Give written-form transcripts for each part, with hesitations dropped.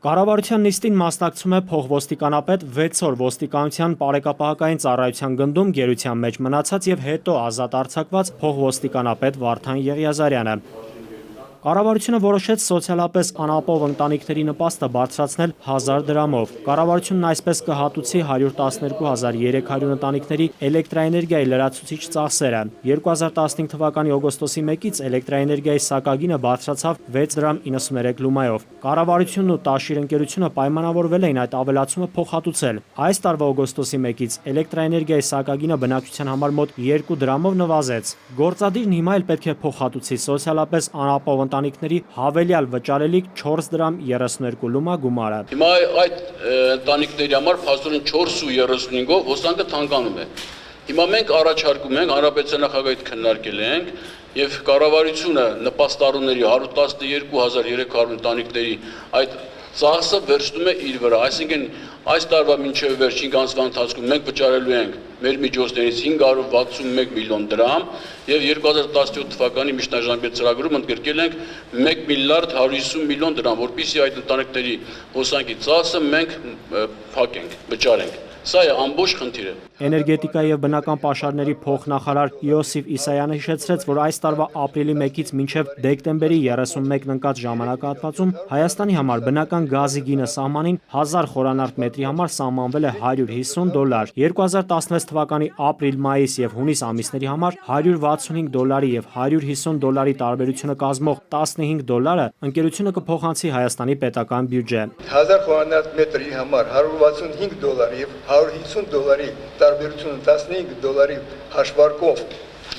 Կառավարության նիստին մասնակցում է փոխոստիկանապետ 6 օր ոստիկանության բարեկապահական ծառայության գնդում գերության մեջ մնացած եւ հետո ազատ արձակված փոխոստիկանապետ Վարդան Եղիազարյանը։ Կառավարությունը որոշեց սոցիալապես անապահով ընտանիքների նպաստը բարձրացնել 1000 դրամով։ Կառավարությունն այսպես կհատուցի 112,300 ընտանիքների էլեկտրաէներգիայի լրացուցիչ ծախսերը։ 2015 թվականի օգոստոսի 1-ից էլեկտրաէներգիայի սակագինը բարձրացավ 6 դրամ 93 լումայով։ Կառավարությունն ու Տաշիր ընկերությունը պայմանավորվել էին այդ ավելացումը փոխհատուցել։ Այս տարվա օգոստոսի 1-ից էլեկտրաէներգիայի սակագինը բնակչության համար մոտ 2 դրամով նվազեց։ Գործադիրն հիմա էլ պետք է փոխհատուցի սոցիալապես անապահով ընտանիքների հավելյալ վճարելիք 4 դրամ 32 լումա գումարը։ Հիմա այդ ընտանիքների համար փաստորեն 4.35-ով հոսանքը թանկանում է։ Հիմա մենք առաջարկում ենք հանրապետության նախագահիդ քննարկել ենք եւ կառավարությունը նպաստառուների 112,300 ընտանիքների այդ ծախսը վերցնում է իր վրա, այսինքն այս տարվա մինչև վերջ 5 ամսվա ընթացքում մենք վճարելու ենք մեր միջոցներից 561 միլիոն դրամ եւ 2017 թվականի միջնաժամկետ ծրագրում ընդգրկել ենք 1 միլիարդ 150 միլիոն դրամ, որպեսզի այդ ընտանիքների հոսանքի ծախսը մենք փակենք, վճարենք։ Սա է ամբողջ խնդիրը։ Էներգետիկայի եւ բնական պաշարների փոխնախարար Իոսիֆ Իսայանը հիշեցրեց, որ այս տարվա ապրիլի 1-ից մինչև դեկտեմբերի 31-ն ընկած ժամանակահատվածում Հայաստանի համար բնական գազի գինը սահմանին 1000 խորանարդ մետրի համար սահմանվել է $150։ 2016 թվականի ապրիլ-մայիս եւ հունիս ամիսների համար $165 եւ $150 տարբերությունը կազմող $15 ընկերությունը կփոխանցի Հայաստանի պետական բյուջե։ 1000 խորանարդ մետրի համար $165 եւ $150 տարբերությունը $15 հաշվարկով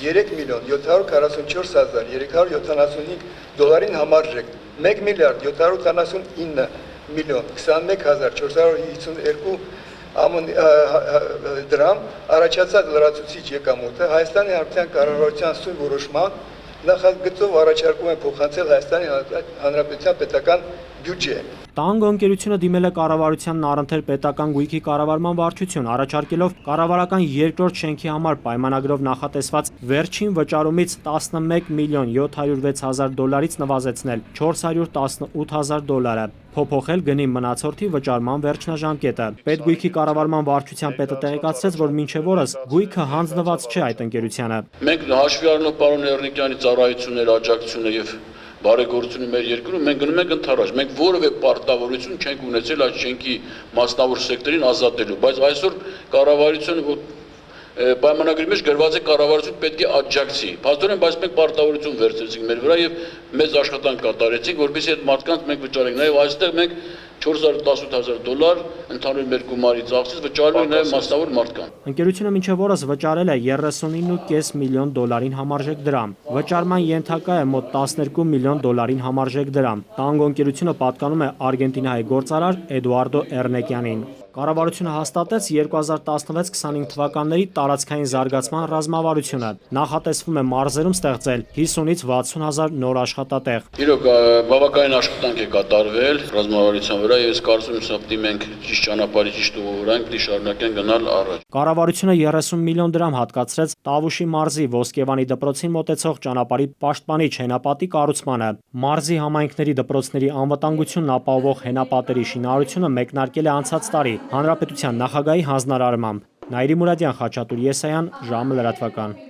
3.744,375 համարժեք 1 միլիարդ 789 միլիոն 21,452 դրամ առաջացած լրացուցիչ եկամուտը Հայաստանի Հանրապետության կառավարության սույն որոշման նախագծով առաջարկում են փոխանցել Հայաստանի Հանրապետության պետական բյուջե։ Տանգո ընկերությունը դիմել է կառավարությանն առընթեր պետական գույքի կառավարման վարչություն, առաջարկելով կառավարական երկրորդ շենքի համար պայմանագրով նախատեսված վերջին վճարումից 11.706 $-ից նվազեցնել $418,000, փոփոխել գնի մնացորդի վճարման վերջնաժամկետը։ Պետգույքի կառավարման վարչության պետը տեղեկացրեց, որ մինչև օրս գույքը հանձնված չէ այդ ընկերությանը։ Մենք հաշվի առնելով պարոն Էռնիկյանի ծառայությունները, աջակցությունը եւ բարեգործությունը մեր երկրում մենք գնում ենք ընդառաջ, մենք որևէ պարտավորություն չենք ունեցել այդ շենքի մասնավոր սեկտորին ազատելու, բայց այսօր կառավարությունը պայմանագրի մեջ գրված է կառավարություն պետք է աջակցի։ Փաստորեն, բայց մենք պարտավորություն վերցրեցինք մեր վրա եւ մեծ աշխատանք կատարեցինք, որպեսզի այդ մարդկանց մենք վճարենք։ Նաեւ այստեղ մենք $418,000 ընդհանուր մեր գումարի ծախսից վճարում ենք նաեւ մասնավոր մարդկանց։ Ընկերությունը մինչև օրս վճարել է $39.5 միլիոն համարժեք դրամ։ Վճարման ենթակա է մոտ $12 միլիոն համարժեք դրամ։ Տանգո ընկերությունը պատկանում է արգենտինահայ գործարար Էդուարդո Էռնեկյանին։ Կառավարությունը հաստատեց 2016-25 թվականների տարածքային զարգացման ռազմավարությունը։ Նախատեսվում է մարզերում ստեղծել 50-ից 60,000 նոր աշխատատեղ։ Իրոք բավականին աշխատանք է կատարվել ռազմավարության վրա եւ ես կարծում եմ սա մենք ճիշտ ճանապարհի ճիշտ ուղղորը ենք, շարունակենք գնալ առաջ։ Կառավարությունը 30 միլիոն դրամ հատկացրեց Տավուշի մարզի Ոսկեվանի դպրոցին մոտեցող ճանապարհի պաշտպանիչ հենապատի կառուցմանը։ Մարզի համայնքների դպրոցների անվտանգությունն ապահովող հենապատերի շինարարությունը մեկնարկել է անցած տարի Հանրապետության նախագահի հանձնարարմամբ։ Նայիրի Մուրադյան, Խաչատուր Եսայան, ժամը լրատվական։